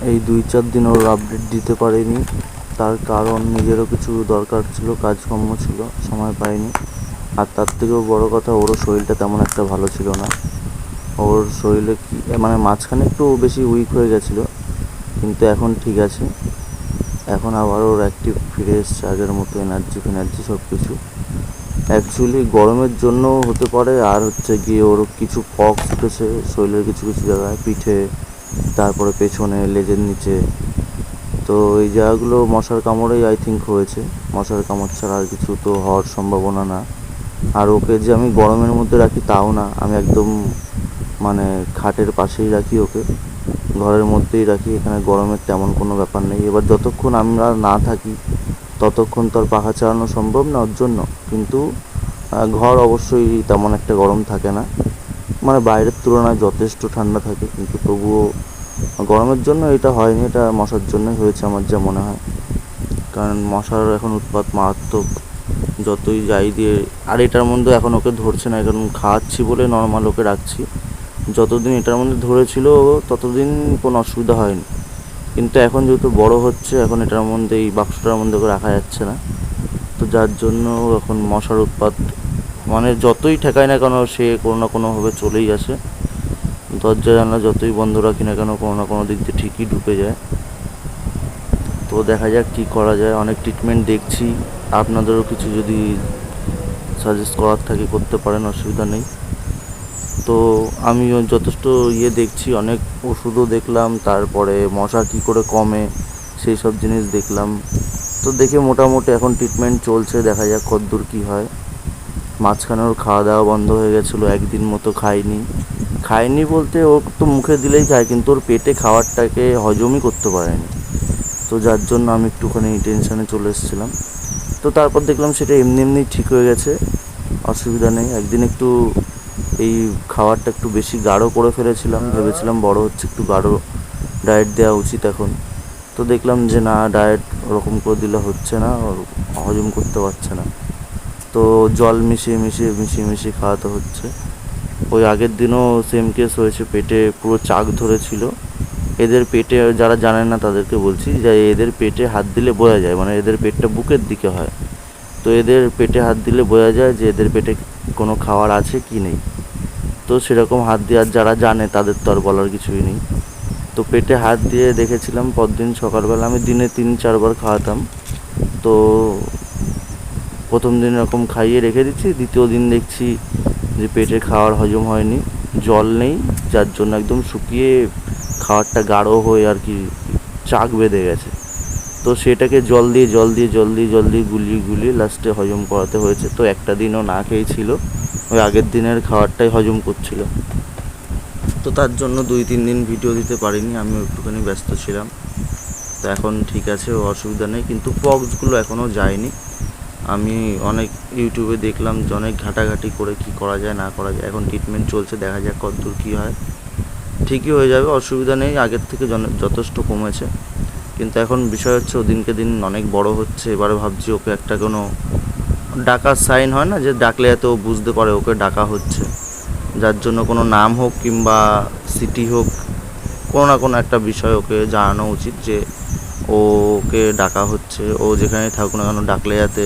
এই 2-4 দিন ওর আপডেট দিতে পারিনি, তার কারণ নিজেরও কিছু দরকার ছিল, কাজকর্ম ছিল, সময় পাইনি। আর তার থেকেও বড় কথা, ওরও শরীরটা তেমন একটা ভালো ছিল না। ওর শরীরে কি মানে মাঝখানে একটু বেশি উইক হয়ে গেছিলো, কিন্তু এখন ঠিক আছে। এখন আবার ওর অ্যাক্টিভ ফিরে এসছে, আগের মতো এনার্জি সব কিছু। অ্যাকচুয়ালি গরমের জন্য হতে পারে, আর হচ্ছে গিয়ে ওর কিছু পক্স উঠেছে শরীরের কিছু কিছু জায়গায়, পিঠে, তারপরে পেছনে, লেজের নিচে। তো এই জায়গাগুলো মশার কামড়েই আই থিঙ্ক হয়েছে। মশার কামড় ছাড়া আর কিছু তো হওয়ার সম্ভাবনা না। আর ওকে যে আমি গরমের মধ্যে রাখি তাও না, আমি একদম মানে খাটের পাশেই রাখি ওকে, ঘরের মধ্যেই রাখি। এখানে গরমের তেমন কোনো ব্যাপার নেই। এবার যতক্ষণ আমরা না থাকি ততক্ষণ তো আর পাখা চালানো সম্ভব না ওর জন্য, কিন্তু ঘর অবশ্যই তেমন একটা গরম থাকে না, মানে বাইরের তুলনায় যথেষ্ট ঠান্ডা থাকে, কিন্তু তবুও গরমের জন্য এটা হয়নি, এটা মশার জন্যই হয়েছে আমার যা মনে হয়। কারণ মশার এখন উৎপাত মারাত্মক, যতই যাই দিয়ে। আর এটার মধ্যে এখন ওকে ধরছে না, কারণ খাওয়াচ্ছি বলে নর্মাল ওকে রাখছি। যতদিন এটার মধ্যে ধরেছিল ততদিন কোনো অসুবিধা হয়নি, কিন্তু এখন যেহেতু বড় হচ্ছে, এখন এটার মধ্যে, এই বাক্সটার মধ্যে ওকে রাখা যাচ্ছে না। তো যার জন্য এখন মশার উৎপাত, মানে যতই ঠেকায় না কেন সে কোনো না কোনোভাবে চলেই আসে। দরজা জানলা যতই বন্ধ রাখি না কেন কোনো না কোনো দিক দিয়ে ঠিকই ঢুকে যায়। তো দেখা যাক কী করা যায়। অনেক ট্রিটমেন্ট দেখছি, আপনাদেরও কিছু যদি সাজেস্ট করার থাকে করতে পারেন, অসুবিধা নেই। তো আমিও যথেষ্ট দেখছি, অনেক ওষুধও দেখলাম, তারপরে মশা কী করে কমে সেই সব জিনিস দেখলাম। তো দেখে মোটামুটি এখন ট্রিটমেন্ট চলছে, দেখা যাক কতদূর কী হয়। মাঝখানে ওর খাওয়া দাওয়া বন্ধ হয়ে গেছিলো, একদিন মতো খায়নি বলতে ওর তো মুখে দিলেই খায়, কিন্তু ওর পেটে খাবারটাকে হজমই করতে পারেনি। তো যার জন্য আমি একটুখানি টেনশানে চলে এসেছিলাম। তো তারপর দেখলাম সেটা এমনি ঠিক হয়ে গেছে, অসুবিধা নেই। একদিন একটু এই খাবারটা একটু বেশি গাঢ় করে ফেলেছিলাম, ভেবেছিলাম বড় হচ্ছে একটু গাঢ় ডায়েট দেওয়া উচিত এখন। তো দেখলাম যে না, ডায়েট ওরকম করে দিলে হচ্ছে না, হজম করতে পারছে না। তো জল মিশিয়ে খাওয়াতে হচ্ছে। ওই আগের দিনও সেম কেস হয়েছে, পেটে পুরো চাক ধরেছিল। এদের পেটে, যারা জানেন না তাদেরকে বলছি, যে এদের পেটে হাত দিলে বোঝা যায়, মানে এদের পেটটা বুকের দিকে হয়। তো এদের পেটে হাত দিলে বোঝা যায় যে এদের পেটে কোনো খাবার আছে কি নেই। তো সেরকম হাত দেওয়ার যারা জানে তাদের তো আর বলার কিছুই নেই। তো পেটে হাত দিয়ে দেখেছিলাম, পরদিন সকালবেলা আমি দিনে 3-4 বার খাওয়াতাম। তো প্রথম দিন এরকম খাইয়ে রেখে দিচ্ছি, দ্বিতীয় দিন দেখছি যে পেটে খাবার হজম হয়নি, জল নেই, যার জন্য একদম শুকিয়ে খাবারটা গাঢ় হয়ে আর কি চাক বেঁধে গেছে। তো সেটাকে জল দিয়ে গুলিয়ে লাস্টে হজম করাতে হয়েছে। তো একটা দিনও না খেয়েছিল, ওই আগের দিনের খাবারটাই হজম করছিল। তো তার জন্য 2-3 দিন ভিডিও দিতে পারিনি, আমিও একটুখানি ব্যস্ত ছিলাম। তো এখন ঠিক আছে, অসুবিধা নেই, কিন্তু পক্সগুলো এখনও যায়নি। আমি অনেক ইউটিউবে দেখলাম যে অনেক ঘাটাঘাটি করে কী করা যায় না করা যায়। এখন ট্রিটমেন্ট চলছে, দেখা যাক কতদূর কী হয়। ঠিকই হয়ে যাবে, অসুবিধা নেই, আগের থেকে যথেষ্ট কমেছে। কিন্তু এখন বিষয় হচ্ছে ও দিনকে দিন অনেক বড় হচ্ছে। এবারে ভাবছি ওকে একটা কোনো ডাকার সাইন হয় না, যে ডাকলে এত বুঝতে পারে ওকে ডাকা হচ্ছে, যার জন্য কোনো নাম হোক কিংবা সিটি হোক, কোনো না কোনো একটা বিষয় ওকে জানানো উচিত যে ওকে ডাকা হচ্ছে। ও যেখানে থাকুক না কেন ডাকলে যাতে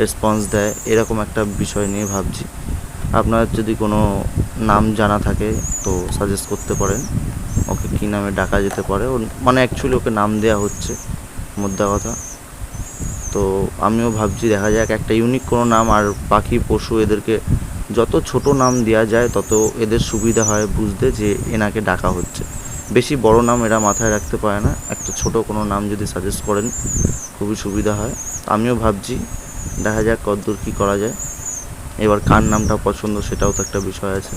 রেসপন্স দেয়, এরকম একটা বিষয় নিয়ে ভাবছি। আপনার যদি কোনো নাম জানা থাকে তো সাজেস্ট করতে পারেন, ওকে কী নামে ডাকা যেতে পারে। মানে অ্যাকচুয়ালি ওকে নাম দেওয়া হচ্ছে, মোদ্দা কথা। তো আমিও ভাবছি, দেখা যাক একটা ইউনিক কোনো নাম। আর পাখি, পশু, এদেরকে যত ছোট নাম দেওয়া যায় তত এদের সুবিধা হয় বুঝতে যে এনাকে ডাকা হচ্ছে। বেশি বড় নাম এরা মাথায় রাখতে পারে না, একটা ছোট কোনো নাম যদি সাজেস্ট করেন খুবই সুবিধা হয়। আমিও ভাবছি, দেখা যাক কতদূর কী করা যায়। এবার কার নামটা পছন্দ সেটাও তো একটা বিষয় আছে।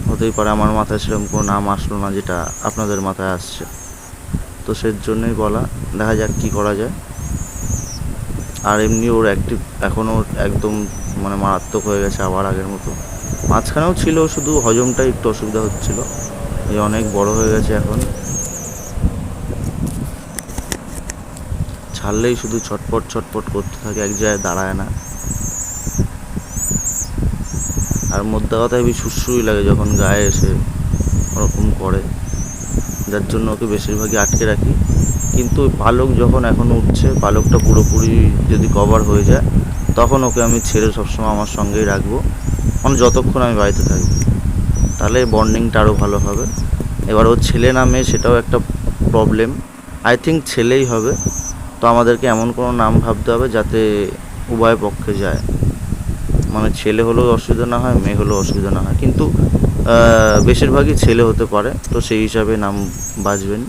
হতেই পারে আমার মাথায় সেরকম কোনো নাম আসলো না যেটা আপনাদের মাথায় আসছে, তো সের জন্যই বলা, দেখা যাক কী করা যায়। আর এমনি ওর অ্যাক্টিভ এখনও একদম মানে মারাত্মক হয়ে গেছে আবার আগের মতো। মাঝখানেও ছিল, শুধু হজমটাই একটু অসুবিধা হচ্ছিলো। এই অনেক বড় হয়ে গেছে এখন, ছাড়লেই শুধু ছটপট করতে থাকে, এক জায়গায় দাঁড়ায় না। আর মোদ্দা কথা হেবি সুরসুরি লাগে যখন গায়ে এসে ওরকম করে। যার জন্য ওকে বেশিরভাগই আটকে রাখি। কিন্তু পালক যখন এখন উঠছে, পালকটা পুরোপুরি যদি কভার হয়ে যায়, তখন ওকে আমি ছেড়ে সবসময় আমার সঙ্গেই রাখবো, মানে যতক্ষণ আমি বাড়িতে থাকবো। তাহলে বন্ডিংটা আরও ভালো হবে। এবার ও ছেলে না মেয়ে সেটাও একটা প্রবলেম। আই থিঙ্ক ছেলেই হবে। তো আমাদেরকে এমন কোনো নাম ভাবতে হবে যাতে উভয় পক্ষে যায়, মানে ছেলে হলেও অসুবিধা না হয়, মেয়ে হলেও অসুবিধা না হয়। কিন্তু বেশিরভাগই ছেলে হতে পারে, তো সেই হিসাবে নাম বাজবেন।